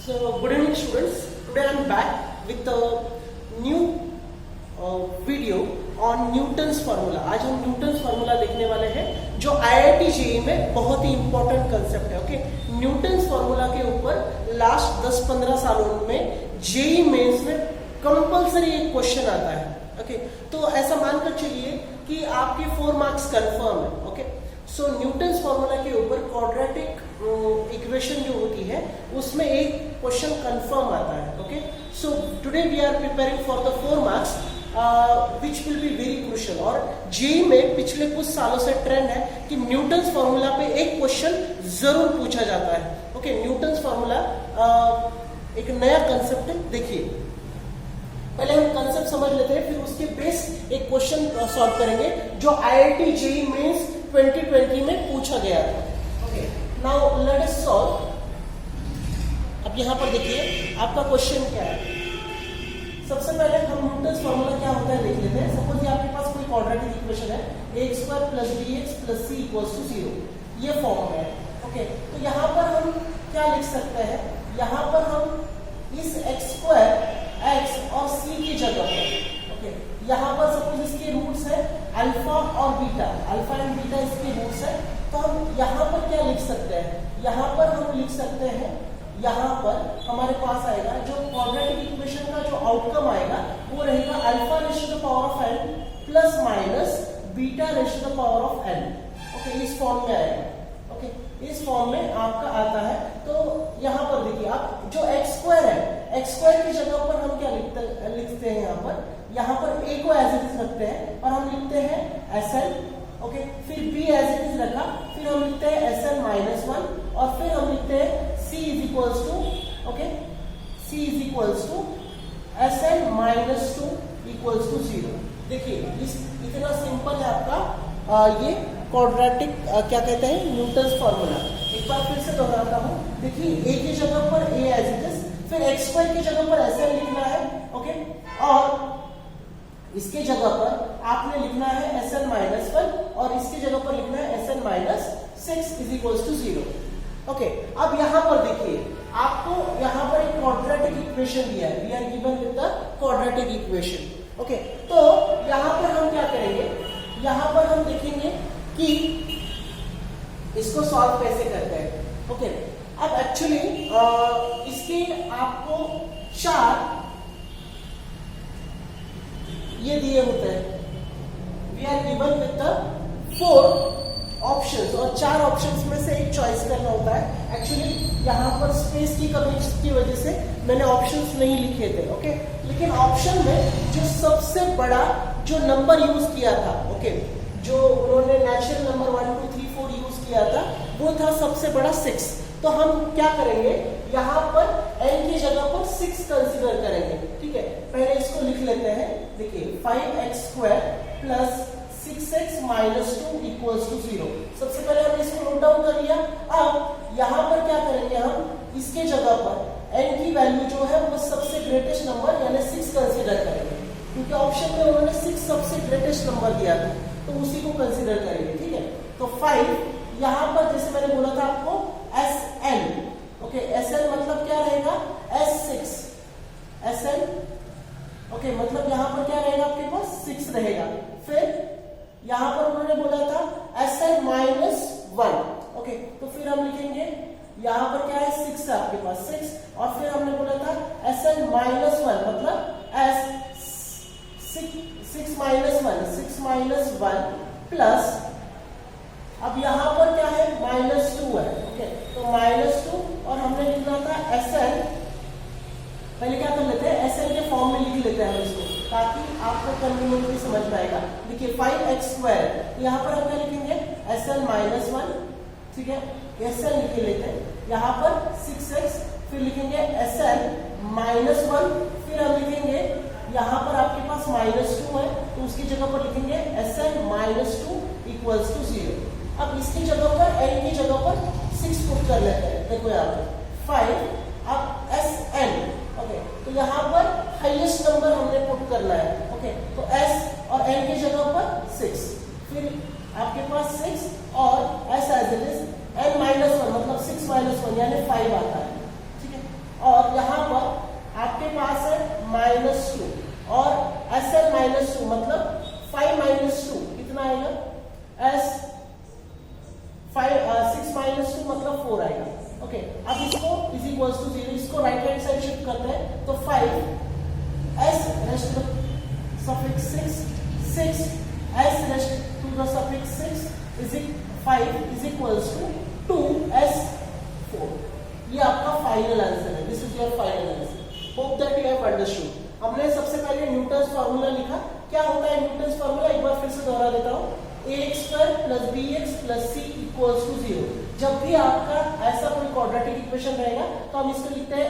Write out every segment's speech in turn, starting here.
So, good evening students. Today I am back with a new video on Newton's formula. आज हम Newton's formula देखने वाले हैं जो IIT जेईई में बहुत ही इंपॉर्टेंट कंसेप्ट है. ओके, न्यूटन्स फार्मूला के ऊपर लास्ट 10-15 सालों में जेईई मेंस में कंपलसरी एक क्वेश्चन आता है. ओके, तो ऐसा मानकर चलिए कि आपके 4 मार्क्स कंफर्म है. ओके, सो न्यूटन्स फार्मूला के ऊपर क्वाड्रेटिक इक्वेशन जो होती है उसमें एक क्वेश्चन कंफर्म आता है. Okay, so today we are preparing for the 4 marks which will be very crucial. और जेईई में पिछले कुछ सालों से ट्रेंड है कि न्यूटन्स फार्मूला पे एक क्वेश्चन जरूर पूछा जाता है. ओके, न्यूटन्स फार्मूला एक नया कंसेप्ट है. देखिए, पहले हम कंसेप्ट समझ लेते हैं, फिर उसके बेस एक क्वेश्चन सॉल्व करेंगे जो IIT जेईई मेंस 2020 में पूछा गया था. Okay, now let us solve. अब यहां पर देखिए आपका क्वेश्चन क्या है. सबसे पहले हम न्यूटन्स फार्मूला क्या होता है देख लेते हैं. सपोज ये आपके पास कोई क्वाड्रेटिक इक्वेशन है, a² + bx + c = 0. ये फॉर्म है. ओके, तो यहां पर हम क्या लिख सकते हैं, यहां पर हम इस x² x और c की जगह पर, ओके, यहां पर सपोज इसके रूट्स है अल्फा और बीटा, अल्फा एंड बीटा इसके रूट्स है, तो हम यहां पर क्या लिख सकते हैं, यहां पर हम लिख सकते हैं, यहां पर हमारे पास आएगा जो क्वाड्रेटिक इक्वेशन का जो आउटकम आएगा वो रहेगा α⁴n plus minus β⁴n. Okay, इस फॉर्म में आएगा. ओके, इस फॉर्म में आपका आता है. तो यहां पर देखिए आप जो x² है, x² की जगह पर हम क्या लिखते हैं, यहां पर a को एज इट इज रखते हैं और हम लिखते हैं Sn. ओके, फिर b एज इट इज रखा, फिर हम लिखते हैं Sn-1 और फिर हम लिखते हैं c = Sn-2 = 0. देखिए इतना सिंपल है आपका ये क्वाड्रेटिक क्या कहते हैं न्यूटन्स फार्मूला. एक बार फिर से दोहराता हूं. देखिए a की जगह पर a एज इट इज, फिर x² की जगह पर Sn लिखना है. ओके, और इसके जगह पर आपने लिखना है Sn-1 और इसकी जगह पर लिखना है Sn-6 = 0. ओके, अब यहां पर देखिए आपको यहां पर एक क्वाड्रेटिक इक्वेशन दिया है. We are given with the quadratic equation. Okay, तो यहां पर हम क्या करेंगे, यहां पर हम देखेंगे कि इसको सॉल्व कैसे करते हैं. ओके, अब एक्चुअली इसके आपको 4 ये दिए होते हैं. We are given with the 4 options और 4 ऑप्शंस में से एक चॉइस करना होता है. एक्चुअली यहाँ पर स्पेस की कमी की वजह से मैंने ऑप्शंस नहीं लिखे थे. ओके, लेकिन ऑप्शन में जो सबसे बड़ा जो नंबर यूज किया था, ओके, जो उन्होंने नेचुरल नंबर 1 2 3 4 यूज किया था वो था सबसे बड़ा 6. तो हम क्या करेंगे, यहाँ पर n की जगह पर 6 कंसीडर करेंगे. ठीक है, पहले इसको लिख लेते हैं. देखिए 5x² + 6x - 2 = 0. सबसे पहले हमने इसको नोट डाउन कर लिया. अब यहाँ पर क्या करेंगे, हम इसके जगह पर n की वैल्यू जो है वो सबसे ग्रेटेस्ट नंबर यानी 6 कंसीडर करेंगे, क्योंकि ऑप्शन में उन्होंने 6 सबसे ग्रेटेस्ट नंबर दिया था, तो उसी को कंसीडर करेंगे. ठीक है, तो 5 यहाँ पर जैसे मैंने बोला था आपको Sn. ओके, Sn मतलब क्या रहेगा, S6 Sn. ओके, मतलब यहाँ पर क्या रहेगा, आपके पास 6 रहेगा. फिर यहां पर उन्होंने बोला था Sn-1. ओके, तो फिर हम लिखेंगे यहां पर क्या है, 6 है आपके पास 6, और फिर हमने बोला था Sn-1 मतलब (6 - 1) प्लस, अब यहां पर क्या है, -2 है. ओके, तो -2 और हमने लिखना था Sn. पहले क्या कर लेते हैं, Sn के फॉर्म में लिख लेते हैं इसको, ताकि आपको कन्वीनियंटली समझ पाएगा. देखिए 5x², यहाँ पर हम क्या लिखेंगे Sn-1. ठीक है, Sn लिख लेते हैं. यहाँ पर 6x, फिर लिखेंगे Sn-1, फिर हम लिखेंगे यहाँ पर आपके पास -2 है तो उसकी जगह पर लिखेंगे Sn-2 = 0. अब इसकी जगह पर n की जगह पर 6 पुट कर लेते हैं. देखो यहाँ पर 5, अब Sn. ओके, तो यहाँ पर हाईएस्ट नंबर हमने पुट करना है. ओके, तो S और n की जगह पर 6, फिर आपके पास 6 और S as it is n-1 मतलब 6 - 1 यानी 5 आता है. ठीक है, और -2 और SL -2 मतलब 5 -2 कितना आएगा? 6 -2 मतलब 4 आएगा। ओके, अब इसको इज इक्वल्स टू 0, इसको राइट हैंड साइड शिफ्ट करते हैं तो 5 s rest to suffix 6 s rest to the suffix 6 5 is equals to 2s4। ये आपका फाइनल आंसर है। This is your final answer. Hope that you have understood. हमने सबसे पहले न्यूटन्स फार्मूला लिखा। क्या होता है न्यूटन्स फार्मूला? एक बार फिर से दोहरा देता हूँ। ax² + bx + c = 0। जब भी आपका ऐसा कोई क्वाड्रेटिक इक्वेशन रहेगा तो हम इसको लिखते हैं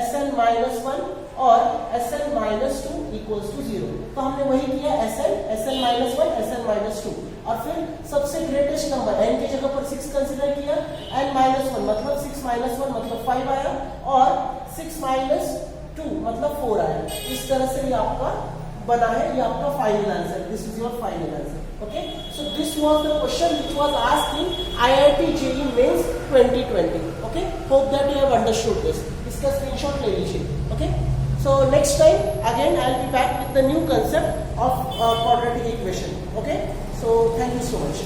SN -1 और SN -2 = 0। तो हमने वही किया, SN -1 SN -2 और फिर सबसे ग्रेटेस्ट नंबर n की जगह पर 6 कंसीडर किया। n -1 मतलब 6 - 1 मतलब 5 आया और 6 - 2 मतलब 4 आया। इस तरह से ये आपका बना है। ये आपका final answer. This is your final answer. Okay, so this was the question which was asked in IIT JEE Mains 2020. Okay, hope that you have understood this. इसका screenshot ले लीजिए. Okay, so next time again I'll be back with the new concept of quadratic equation. Okay, so thank you so much.